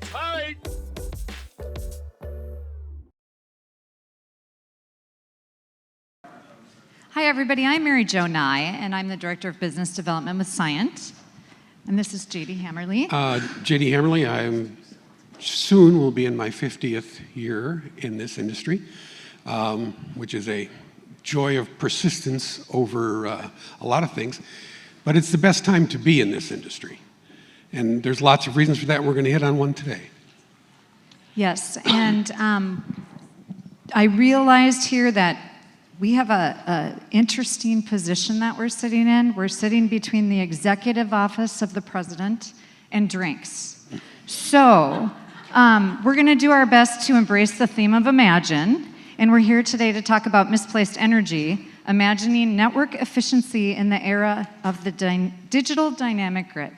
Hi. Hi, everybody. I'm Mary Jo Nye, and I'm the Director of Business Development with Cyient. And this is JD Hammerly. JD Hammerly, I soon will be in my 50th year in this industry, which is a joy of persistence over a lot of things. But it's the best time to be in this industry. And there's lots of reasons for that, and we're going to hit on one today. Yes, and I realized here that we have an interesting position that we're sitting in. We're sitting between the executive office of the president and drinks. So we're going to do our best to embrace the theme of Imagine, and we're here today to talk about misplaced energy, imagining network efficiency in the era of the digital dynamic grid.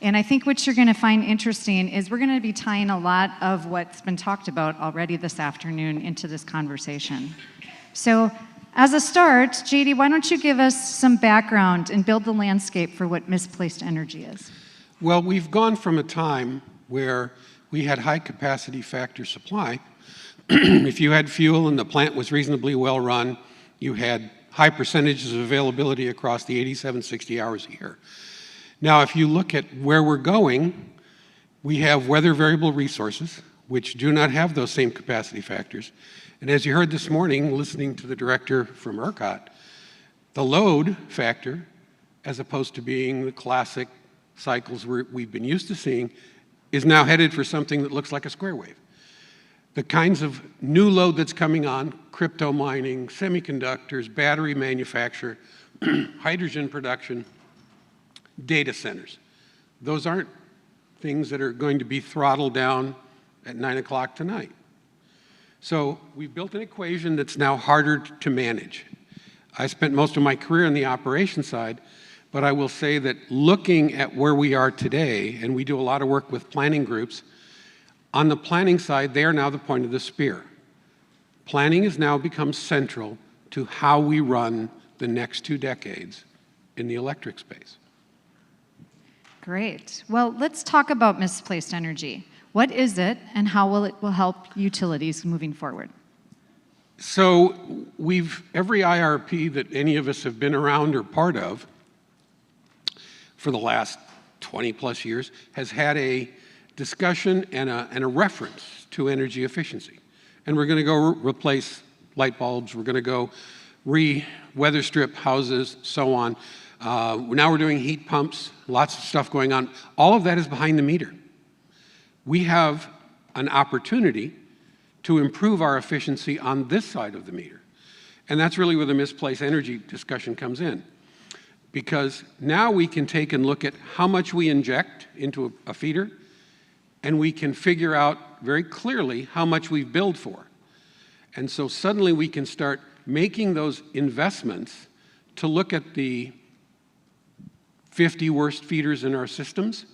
And I think what you're going to find interesting is we're going to be tying a lot of what's been talked about already this afternoon into this conversation. So as a start, JD, why don't you give us some background and build the landscape for what misplaced energy is? Well, we've gone from a time where we had high capacity factor supply. If you had fuel and the plant was reasonably well run, you had high percentages of availability across the 87, 60 hours a year. Now, if you look at where we're going, we have weather variable resources, which do not have those same capacity factors. And as you heard this morning, listening to the director from ERCOT, the load factor, as opposed to being the classic cycles we've been used to seeing, is now headed for something that looks like a square wave. The kinds of new load that's coming on, crypto mining, semiconductors, battery manufacture, hydrogen production, data centers. Those aren't things that are going to be throttled down at 9 o'clock tonight. So we've built an equation that's now harder to manage. I spent most of my career on the operations side, but I will say that looking at where we are today, and we do a lot of work with planning groups, on the planning side, they are now the point of the spear. Planning has now become central to how we run the next 2 decades in the electric space. Great. Well, let's talk about misplaced energy. What is it, and how will it help utilities moving forward? So every IRP that any of us have been around or part of for the last 20 plus years has had a discussion and a reference to energy efficiency. And we're going to go replace light bulbs, we're going to go weather strip houses, so on. Now we're doing heat pumps, lots of stuff going on. All of that is behind the meter. We have an opportunity to improve our efficiency on this side of the meter. And that's really where the misplaced energy discussion comes in. Because now we can take and look at how much we inject into a feeder, and we can figure out very clearly how much we've billed for. And so suddenly we can start making those investments to look at the 50 worst feeders in our systems.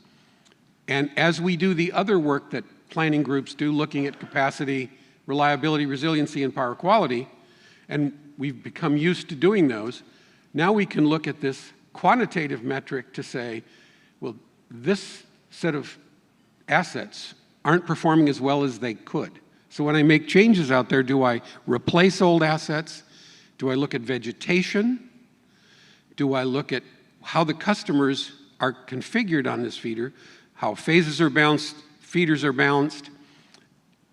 And as we do the other work that planning groups do, looking at capacity, reliability, resiliency, and power quality, and we've become used to doing those, now we can look at this quantitative metric to say, well, this set of assets aren't performing as well as they could. So when I make changes out there, do I replace old assets? Do I look at vegetation? Do I look at how the customers are configured on this feeder, how phases are balanced, feeders are balanced,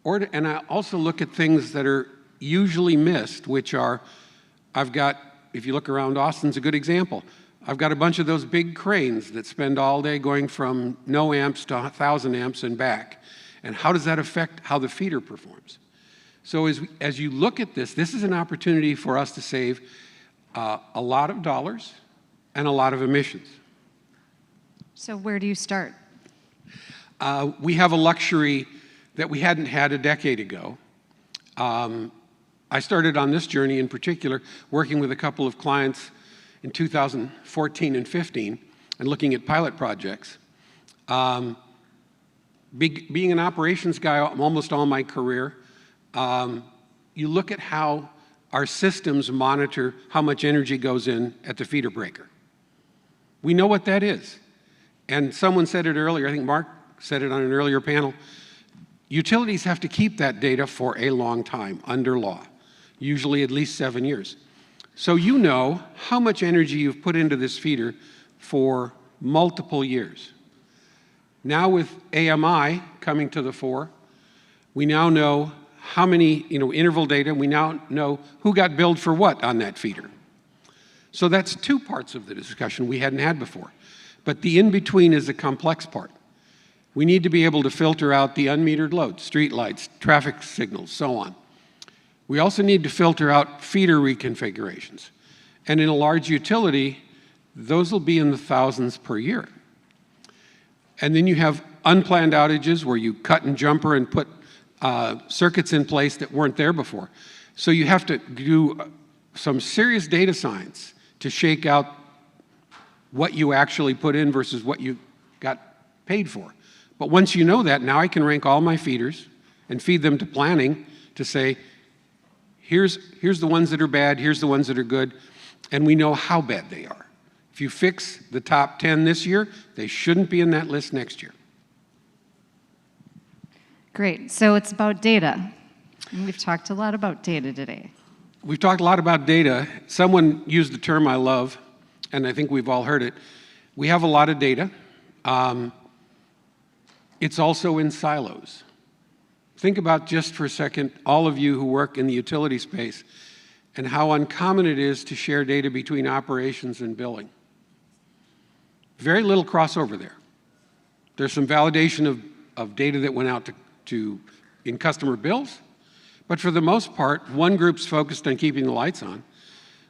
and I also look at things that are usually missed, which are, if you look around, Austin's a good example. I've got a bunch of those big cranes that spend all day going from no amps to 1,000 amps and back. And how does that affect how the feeder performs? So as you look at this is an opportunity for us to save a lot of dollars and a lot of emissions. So where do you start? We have a luxury that we hadn't had a decade ago. I started on this journey in particular working with a couple of clients in 2014 and 15 and looking at pilot projects. Being an operations guy almost all my career, you look at how our systems monitor how much energy goes in at the feeder breaker. We know what that is. And someone said it earlier, I think Mark said it on an earlier panel, utilities have to keep that data for a long time under law, usually at least 7 years. So you know how much energy you've put into this feeder for multiple years. Now with AMI coming to the fore, we now know how many, interval data, we now know who got billed for what on that feeder. So that's two parts of the discussion we hadn't had before. But the in-between is the complex part. We need to be able to filter out the unmetered loads, street lights, traffic signals, so on. We also need to filter out feeder reconfigurations. And in a large utility, those will be in the thousands per year. And then you have unplanned outages where you cut and jumper and put circuits in place that weren't there before. So you have to do some serious data science to shake out what you actually put in versus what you got paid for. But once you know that, now I can rank all my feeders and feed them to planning to say, here's the ones that are bad, here's the ones that are good, and we know how bad they are. If you fix the top 10 this year, they shouldn't be in that list next year. Great. So it's about data. And we've talked a lot about data today. We've talked a lot about data. Someone used the term I love, and I think we've all heard it. We have a lot of data. It's also in silos. Think about just for a second, all of you who work in the utility space, and how uncommon it is to share data between operations and billing. Very little crossover there. There's some validation of data that went out in customer bills, but for the most part, one group's focused on keeping the lights on,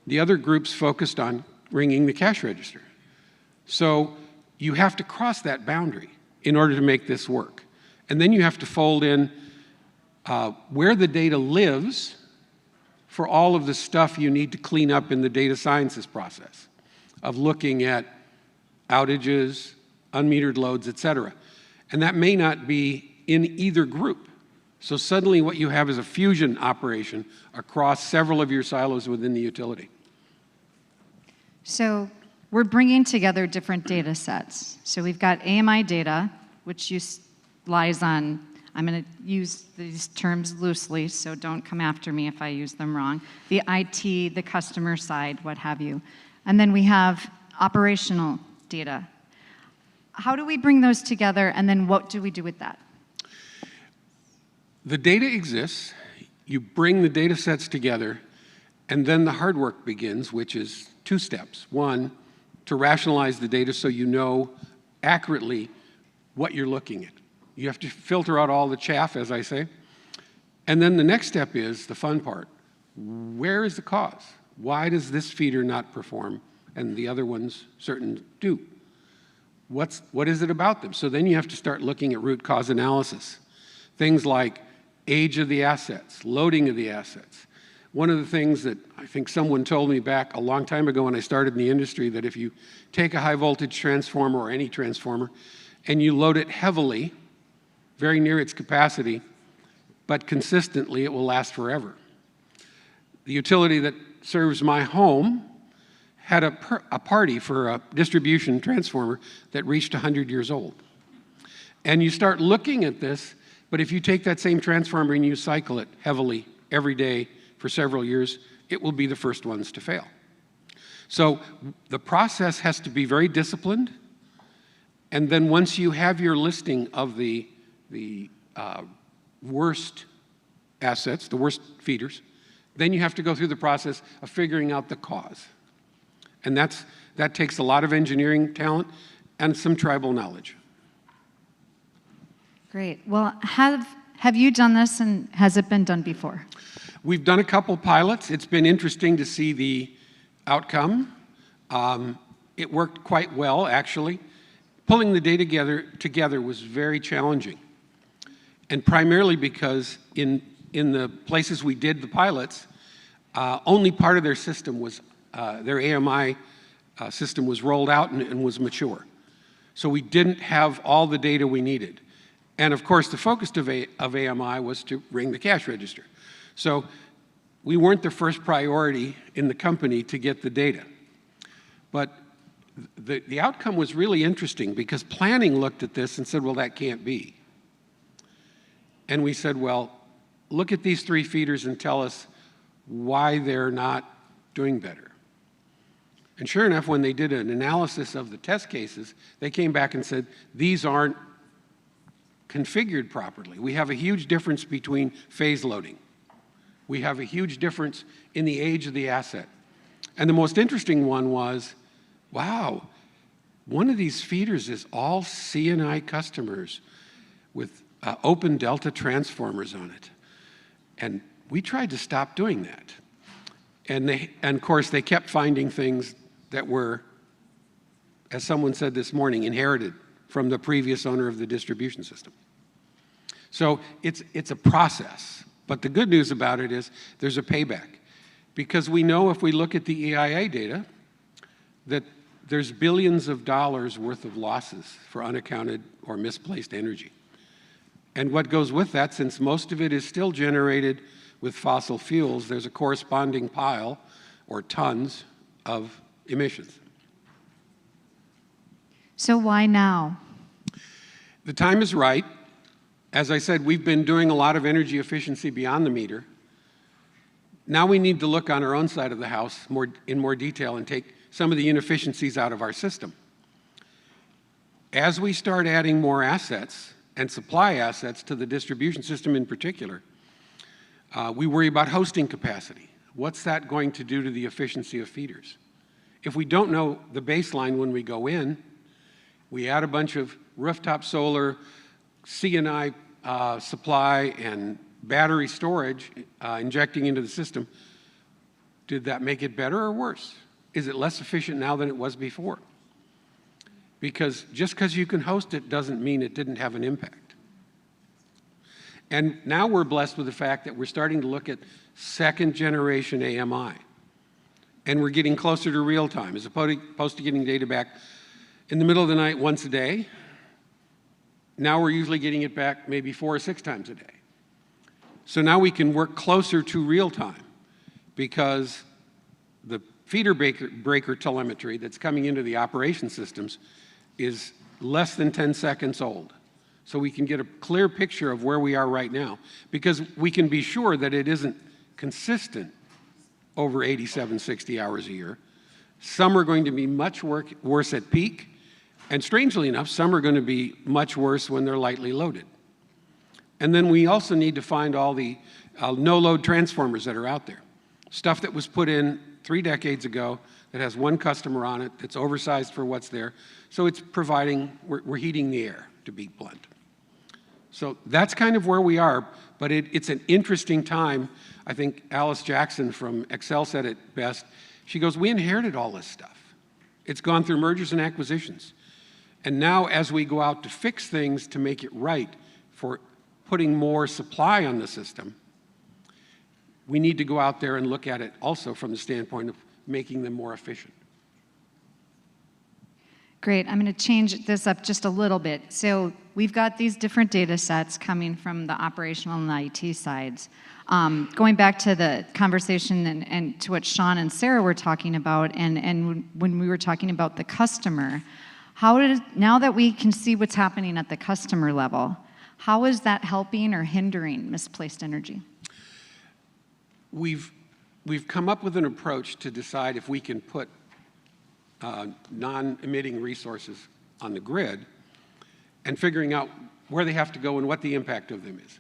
the other group's focused on ringing the cash register. So you have to cross that boundary in order to make this work. And then you have to fold in where the data lives for all of the stuff you need to clean up in the data sciences process of looking at outages, unmetered loads, et cetera. And that may not be in either group. So suddenly what you have is a fusion operation across several of your silos within the utility. So we're bringing together different data sets. So we've got AMI data, which lies on, I'm going to use these terms loosely, so don't come after me if I use them wrong. The IT, the customer side, what have you. And then we have operational data. How do we bring those together, and then what do we do with that? The data exists, you bring the data sets together, and then the hard work begins, which is two steps. One, to rationalize the data so you know accurately what you're looking at. You have to filter out all the chaff, as I say. And then the next step is the fun part. Where is the cause? Why does this feeder not perform and the other ones certain do? What is it about them? So then you have to start looking at root cause analysis. Things like age of the assets, loading of the assets. One of the things that I think someone told me back a long time ago when I started in the industry, that if you take a high voltage transformer or any transformer and you load it heavily, very near its capacity, but consistently, it will last forever. The utility that serves my home had a party for a distribution transformer that reached 100 years old. And you start looking at this, but if you take that same transformer and you cycle it heavily every day for several years, it will be the first ones to fail. So the process has to be very disciplined, and then once you have your listing of the worst assets, the worst feeders, then you have to go through the process of figuring out the cause. And that takes a lot of engineering talent and some tribal knowledge. Great. Well, have you done this, and has it been done before? We've done a couple pilots. It's been interesting to see the outcome. It worked quite well, actually. Pulling the data together was very challenging, and primarily because in the places we did the pilots, only part of their system was, their AMI system was rolled out and was mature. So we didn't have all the data we needed. And of course, the focus of AMI was to ring the cash register. So we weren't the first priority in the company to get the data. But the outcome was really interesting because planning looked at this and said, well, that can't be. And we said, well, look at these 3 feeders and tell us why they're not doing better. And sure enough, when they did an analysis of the test cases, they came back and said, these aren't configured properly. We have a huge difference between phase loading. We have a huge difference in the age of the asset. And the most interesting one was, wow, one of these feeders is all CNI customers with open delta transformers on it. And we tried to stop doing that. And of course, they kept finding things that were, as someone said this morning, inherited from the previous owner of the distribution system. So it's a process. But the good news about it is there's a payback. Because we know if we look at the EIA data that there's billions of dollars worth of losses for unaccounted or misplaced energy. And what goes with that, since most of it is still generated with fossil fuels, there's a corresponding pile or tons of emissions. So why now? The time is right. As I said, we've been doing a lot of energy efficiency beyond the meter. Now we need to look on our own side of the house in more detail and take some of the inefficiencies out of our system. As we start adding more assets and supply assets to the distribution system in particular, we worry about hosting capacity. What's that going to do to the efficiency of feeders? If we don't know the baseline when we go in, we add a bunch of rooftop solar, CNI supply, and battery storage injecting into the system. Did that make it better or worse? Is it less efficient now than it was before? Because just because you can host it doesn't mean it didn't have an impact. And now we're blessed with the fact that we're starting to look at second generation AMI. And we're getting closer to real time, as opposed to getting data back in the middle of the night once a day. Now we're usually getting it back maybe 4 or 6 times a day. So now we can work closer to real time because the feeder breaker telemetry that's coming into the operation systems is less than 10 seconds old. So we can get a clear picture of where we are right now because we can be sure that it isn't consistent over 87, 60 hours a year. Some are going to be much worse at peak, and strangely enough, some are going to be much worse when they're lightly loaded. And then we also need to find all the no-load transformers that are out there. Stuff that was put in 3 decades ago that has one customer on it, that's oversized for what's there. So it's providing, we're heating the air, to be blunt. So that's kind of where we are, but it's an interesting time. I think Alice Jackson from Excel said it best. She goes, we inherited all this stuff. It's gone through mergers and acquisitions. And now as we go out to fix things to make it right for putting more supply on the system, we need to go out there and look at it also from the standpoint of making them more efficient. Great. I'm going to change this up just a little bit. So we've got these different data sets coming from the operational and the IT sides. Going back to the conversation and to what Sean and Sarah were talking about, and when we were talking about the customer, now that we can see what's happening at the customer level, how is that helping or hindering misplaced energy? We've come up with an approach to decide if we can put non-emitting resources on the grid and figuring out where they have to go and what the impact of them is.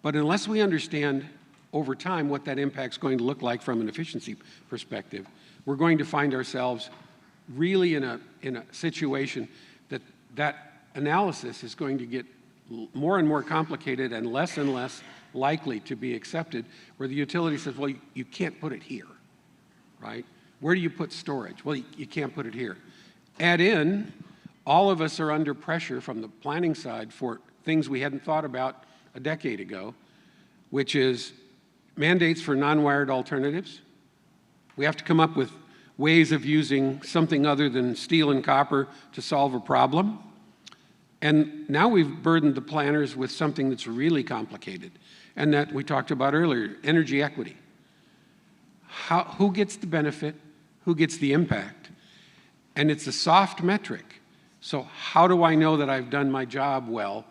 But unless we understand over time what that impact's going to look like from an efficiency perspective, we're going to find ourselves really in a situation that analysis is going to get more and more complicated and less likely to be accepted, where the utility says, well, you can't put it here, right? Where do you put storage? Well, you can't put it here. Add in, all of us are under pressure from the planning side for things we hadn't thought about a decade ago, which is mandates for non-wired alternatives. We have to come up with ways of using something other than steel and copper to solve a problem. And now we've burdened the planners with something that's really complicated, and that we talked about earlier, energy equity. Who gets the benefit? Who gets the impact? And it's a soft metric. So how do I know that I've done my job well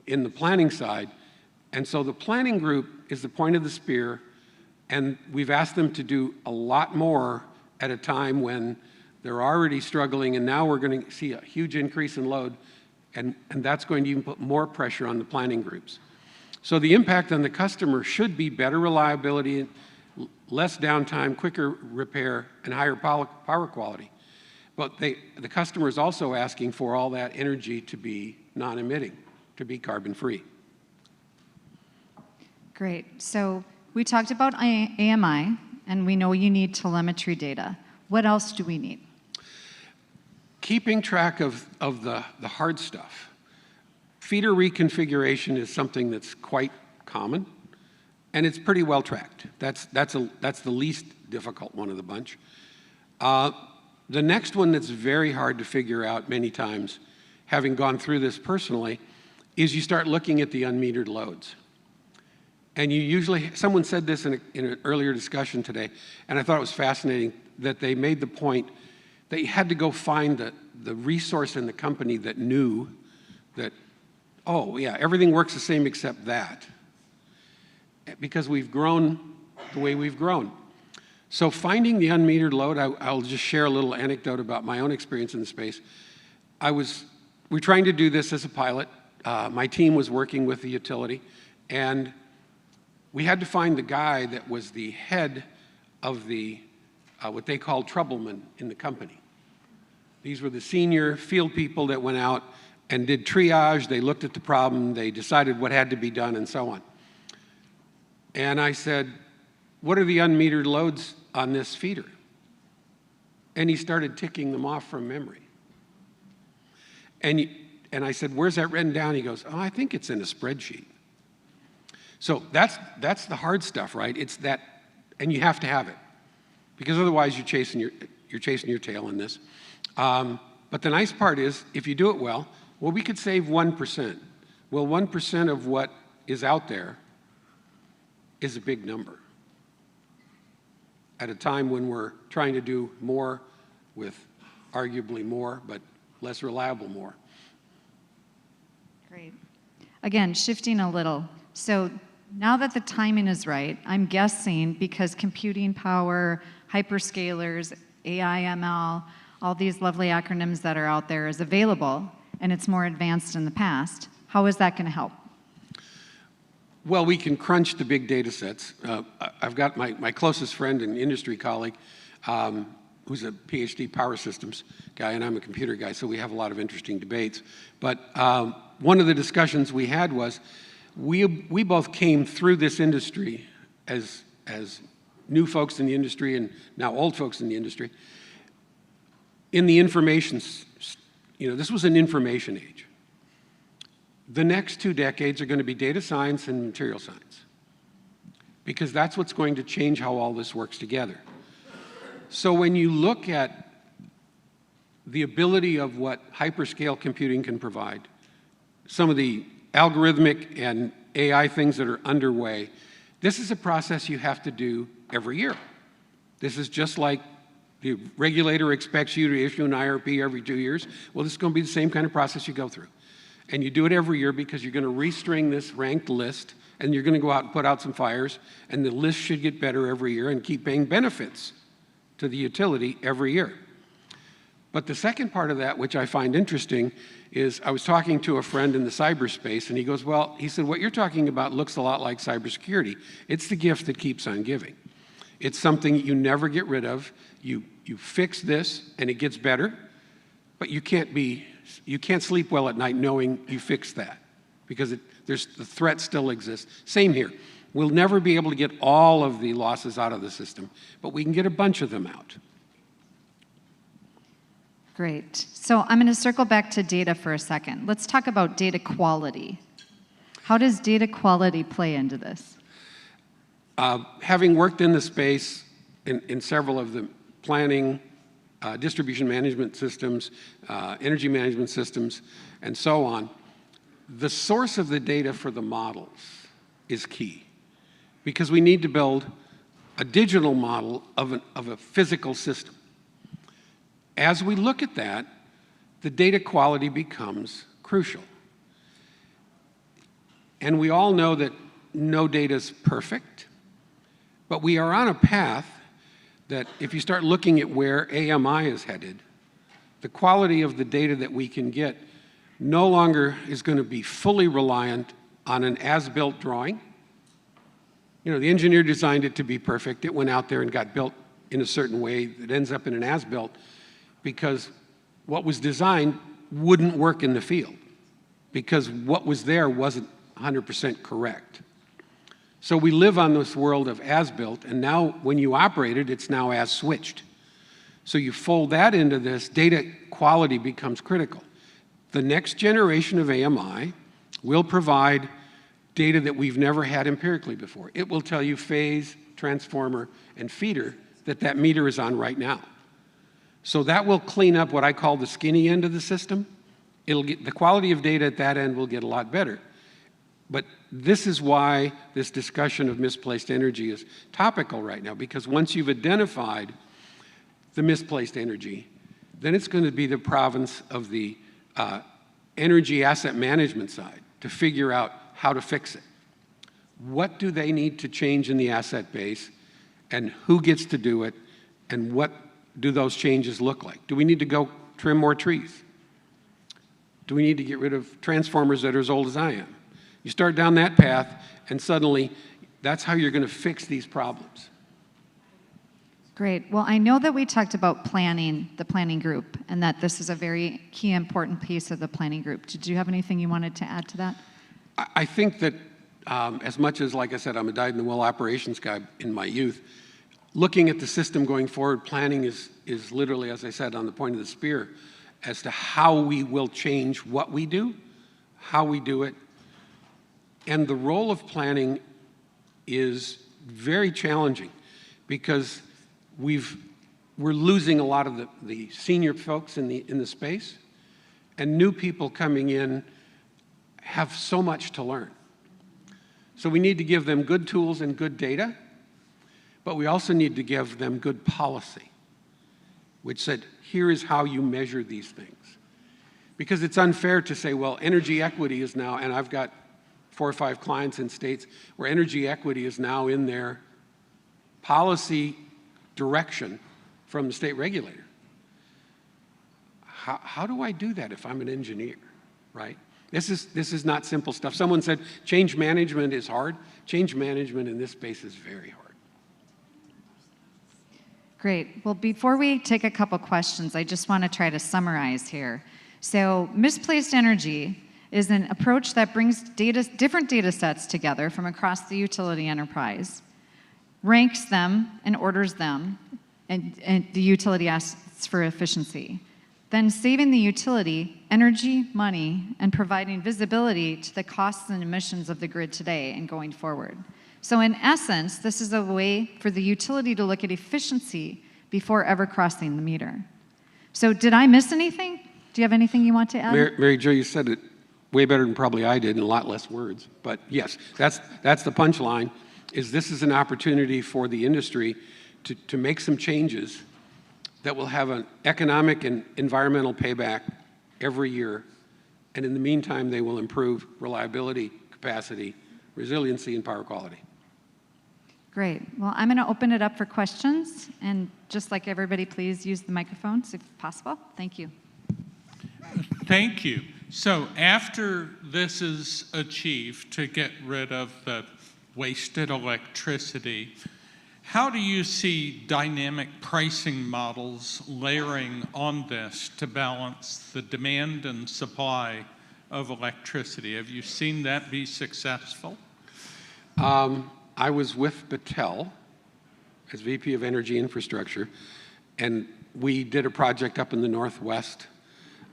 in the planning side? And so the planning group is the point of the spear, and we've asked them to do a lot more at a time when they're already struggling, and now we're going to see a huge increase in load, and that's going to even put more pressure on the planning groups. So the impact on the customer should be better reliability, less downtime, quicker repair, and higher power quality. But the customer is also asking for all that energy to be non-emitting, to be carbon-free. Great. So we talked about AMI, and we know you need telemetry data. What else do we need? Keeping track of the hard stuff. Feeder reconfiguration is something that's quite common, and it's pretty well tracked. That's the least difficult one of the bunch. The next one that's very hard to figure out many times, having gone through this personally, is you start looking at the unmetered loads. And you usually, someone said this in an earlier discussion today, and I thought it was fascinating that they made the point that you had to go find the resource in the company that knew that, oh yeah, everything works the same except that. Because we've grown the way we've grown. So finding the unmetered load, I'll just share a little anecdote about my own experience in the space. We're trying to do this as a pilot. My team was working with the utility, and we had to find the guy that was the head of the, what they called troublemen in the company. These were the senior field people that went out and did triage, they looked at the problem, they decided what had to be done, and so on. And I said, what are the unmetered loads on this feeder? And he started ticking them off from memory. And I said, where's that written down? He goes, oh, I think it's in a spreadsheet. So that's the hard stuff, right? It's that, and you have to have it, because otherwise you're chasing your tail in this. But the nice part is, if you do it well, we could save 1%. Well, 1% of what is out there is a big number at a time when we're trying to do more with arguably more, but less reliable more. Great. Again, shifting a little. So now that the timing is right, I'm guessing because computing power, hyperscalers, AI, ML, all these lovely acronyms that are out there is available, and it's more advanced in the past. How is that going to help? Well, we can crunch the big data sets. I've got my closest friend and industry colleague, who's a PhD power systems guy, and I'm a computer guy, so we have a lot of interesting debates. But one of the discussions we had was, we both came through this industry as new folks in the industry and now old folks in the industry. In the information, this was an information age. The next 2 decades are going to be data science and material science, because that's what's going to change how all this works together. So when you look at the ability of what hyperscale computing can provide, some of the algorithmic and AI things that are underway, this is a process you have to do every year. This is just like the regulator expects you to issue an IRP every 2 years. Well, this is going to be the same kind of process you go through. And you do it every year because you're going to restring this ranked list, and you're going to go out and put out some fires, and the list should get better every year and keep paying benefits to the utility every year. But the second part of that, which I find interesting, is I was talking to a friend in the cyberspace, and he goes, well, he said, what you're talking about looks a lot like cybersecurity. It's the gift that keeps on giving. It's something you never get rid of. You fix this, and it gets better, but you can't sleep well at night knowing you fixed that, because the threat still exists. Same here. We'll never be able to get all of the losses out of the system, but we can get a bunch of them out. Great. So I'm going to circle back to data for a second. Let's talk about data quality. How does data quality play into this? Having worked in the space in several of the planning, distribution management systems, energy management systems, and so on, the source of the data for the models is key, because we need to build a digital model of a physical system. as we look at that, the data quality becomes crucial. And we all know that no data is perfect, but we are on a path that if you start looking at where AMI is headed, the quality of the data that we can get no longer is going to be fully reliant on an as-built drawing. You know, the engineer designed it to be perfect. It went out there and got built in a certain way that ends up in an as-built because what was designed wouldn't work in the field because what was there wasn't 100% correct. So we live on this world of as-built, and now when you operate it, it's now as-switched. So you fold that into this, data quality becomes critical. The next generation of AMI will provide data that we've never had empirically before. It will tell you phase, transformer, and feeder that meter is on right now. So that will clean up what I call the skinny end of the system. The quality of data at that end will get a lot better. But this is why this discussion of misplaced energy is topical right now, because once you've identified the misplaced energy, then it's going to be the province of the energy asset management side to figure out how to fix it. What do they need to change in the asset base, and who gets to do it, and what do those changes look like? Do we need to go trim more trees? Do we need to get rid of transformers that are as old as I am? You start down that path, and suddenly that's how you're going to fix these problems. Great. Well, I know that we talked about planning, the planning group, and that this is a very key, important piece of the planning group. Did you have anything you wanted to add to that? I think that as much as, like I said, I'm a dyed-in-the-wool operations guy in my youth, looking at the system going forward, planning is literally, as I said, on the point of the spear as to how we will change what we do, how we do it. And the role of planning is very challenging because we're losing a lot of the senior folks in the space, and new people coming in have so much to learn. So we need to give them good tools and good data, but we also need to give them good policy, which said, here is how you measure these things. Because it's unfair to say, well, energy equity is now, and I've got 4 or 5 clients in states where energy equity is now in their policy direction from the state regulator. How do I do that if I'm an engineer, right? This is not simple stuff. Someone said change management is hard. Change management in this space is very hard. Great. Well, before we take a couple questions, I just want to try to summarize here. So misplaced energy is an approach that brings different data sets together from across the utility enterprise, ranks them and orders them, and the utility asks for efficiency. Then saving the utility energy, money, and providing visibility to the costs and emissions of the grid today and going forward. So in essence, this is a way for the utility to look at efficiency before ever crossing the meter. So did I miss anything? Do you have anything you want to add? Mary Jo, you said it way better than probably I did in a lot less words. But yes, that's the punchline, is this is an opportunity for the industry to make some changes that will have an economic and environmental payback every year. And in the meantime, they will improve reliability, capacity, resiliency, and power quality. Great. Well, I'm going to open it up for questions. And just like everybody, please use the microphones if possible. Thank you. Thank you. So after this is achieved to get rid of the wasted electricity, how do you see dynamic pricing models layering on this to balance the demand and supply of electricity? Have you seen that be successful? I was with Battelle as VP of Energy Infrastructure, and we did a project up in the Northwest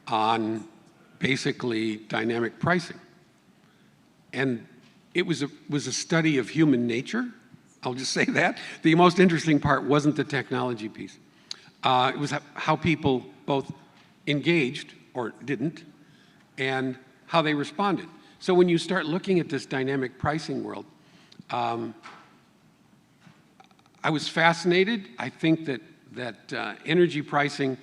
on basically dynamic pricing. And it was a study of human nature. I'll just say that. The most interesting part wasn't the technology piece. It was how people both engaged or didn't and how they responded. So when you start looking at this dynamic pricing world, I was fascinated. I think that energy pricing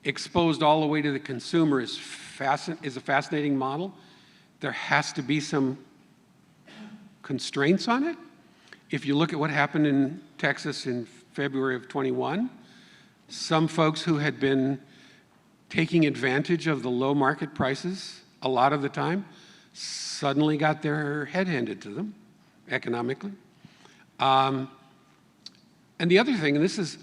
exposed all the way to the consumer is a fascinating model. There has to be some constraints on it. If you look at what happened in Texas in February of 21, some folks who had been taking advantage of the low market prices a lot of the time suddenly got their head handed to them economically. And the other thing, and this is,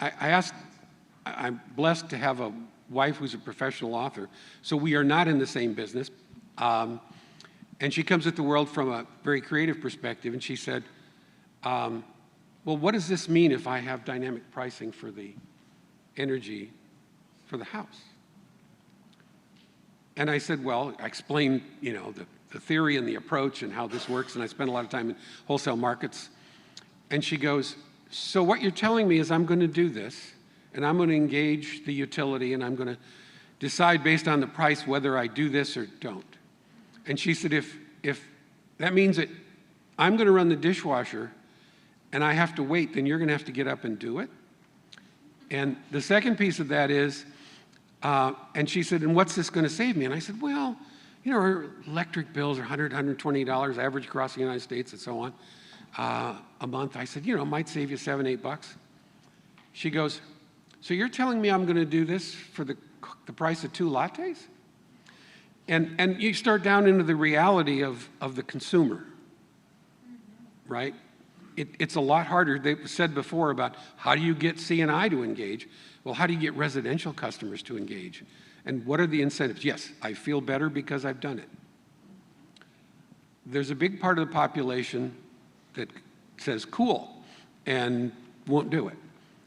I'm blessed to have a wife who's a professional author, so we are not in the same business. And she comes at the world from a very creative perspective, and she said, well, what does this mean if I have dynamic pricing for the energy for the house? And I said, well, I explained, the theory and the approach and how this works, and I spent a lot of time in wholesale markets. And she goes, so what you're telling me is I'm going to do this, and I'm going to engage the utility, and I'm going to decide based on the price whether I do this or don't. And she said, if that means that I'm going to run the dishwasher and I have to wait, then you're going to have to get up and do it. And the second piece of that is, and she said, and what's this going to save me? And I said, well, our electric bills are $100, $120 average across the United States and so on a month. I said, it might save you $7, $8. She goes, so you're telling me I'm going to do this for the price of 2 lattes? And you start down into the reality of the consumer, right? It's a lot harder. They said before about how do you get C&I to engage? Well, how do you get residential customers to engage? And what are the incentives? Yes, I feel better because I've done it. There's a big part of the population that says cool and won't do it.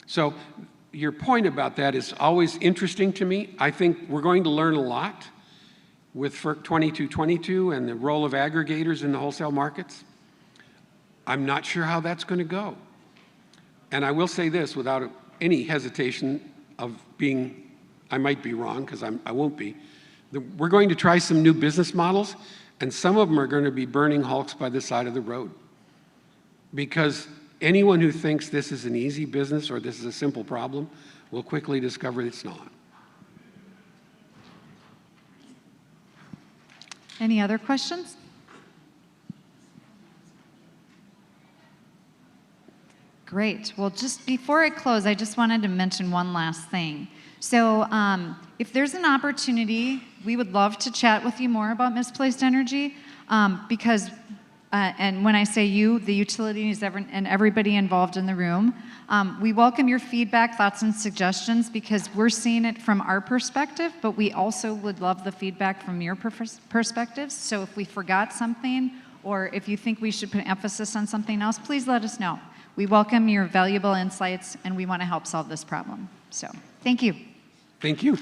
So your point about that is always interesting to me. I think we're going to learn a lot with FERC 2222 and the role of aggregators in the wholesale markets. I'm not sure how that's going to go. And I will say this without any hesitation of being, I might be wrong because I won't be. We're going to try some new business models, and some of them are going to be burning hulks by the side of the road. Because anyone who thinks this is an easy business or this is a simple problem will quickly discover it's not. Any other questions? Great. Well, just before I close, I just wanted to mention one last thing. So if there's an opportunity, we would love to chat with you more about misplaced energy because, and when I say you, the utilities and everybody involved in the room, we welcome your feedback, thoughts, and suggestions because we're seeing it from our perspective, but we also would love the feedback from your perspectives. So if we forgot something or if you think we should put emphasis on something else, please let us know. We welcome your valuable insights, and we want to help solve this problem. So, thank you. Thank you.